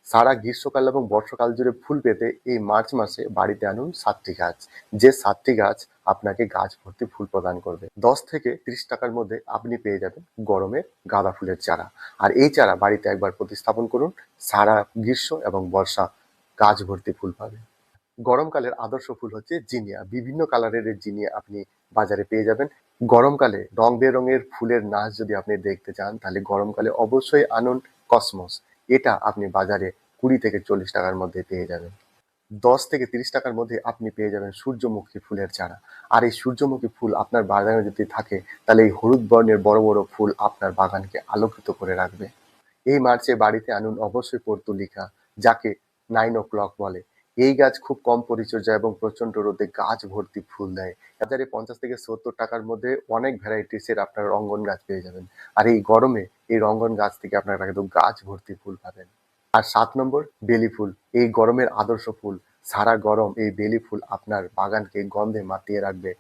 সারা গ্রীষ্মকাল এবং বর্ষাকাল জুড়ে ফুল পেতে এই মার্চ মাসে বাড়িতে আনুন 7টি গাছ। যে 7টি গাছ আপনাকে গাছ ভর্তি ফুল প্রদান করবে। 10 থেকে 30 টাকার মধ্যে আপনি পেয়ে যাবেন গরমের গাঁদা ফুলের চারা। আর এই চারা বাড়িতে একবার প্রতিস্থাপন করুন, সারা গ্রীষ্ম এবং বর্ষা গাছ ভর্তি ফুল পাবেন। গরমকালের আদর্শ ফুল হচ্ছে জিনিয়া। বিভিন্ন কালারের এই জিনিয়া আপনি বাজারে পেয়ে যাবেন। গরমকালে রং বেরঙের ফুলের নাচ যদি আপনি দেখতে চান, তাহলে গরমকালে অবশ্যই আনুন কসমস। এটা আপনি বাজারে 20 থেকে 40 টাকার মধ্যে পেয়ে যাবেন। 10 থেকে 30 টাকার মধ্যে আপনি পেয়ে যাবেন সূর্যমুখী ফুলের চারা। আর এই সূর্যমুখী ফুল আপনার বাগানে যদি থাকে, তাহলে এই হলুদ বর্ণের বড় বড় ফুল আপনার বাগানকে আলোকিত করে রাখবে। এই মার্চে বাড়িতে আনুন অবশ্যই পর্তুলিকা, যাকে 9 o'clock বলে। এই গাছ খুব কম পরিচর্যা এবং প্রচন্ড রোদে গাছ ভর্তি ফুল দেয়। বাজারে 50 থেকে 70 টাকার মধ্যে অনেক ভ্যারাইটিসের আপনার রঙ্গন গাছ পেয়ে যাবেন। আর এই গরমে এই রঙ্গন গাছ থেকে আপনারা কিন্তু গাছ ভর্তি ফুল পাবেন। আর 7 নম্বর, বেলি ফুল। এই গরমের আদর্শ ফুল। সারা গরম এই বেলি ফুল আপনার বাগানকে গন্ধে মাতিয়ে রাখবে।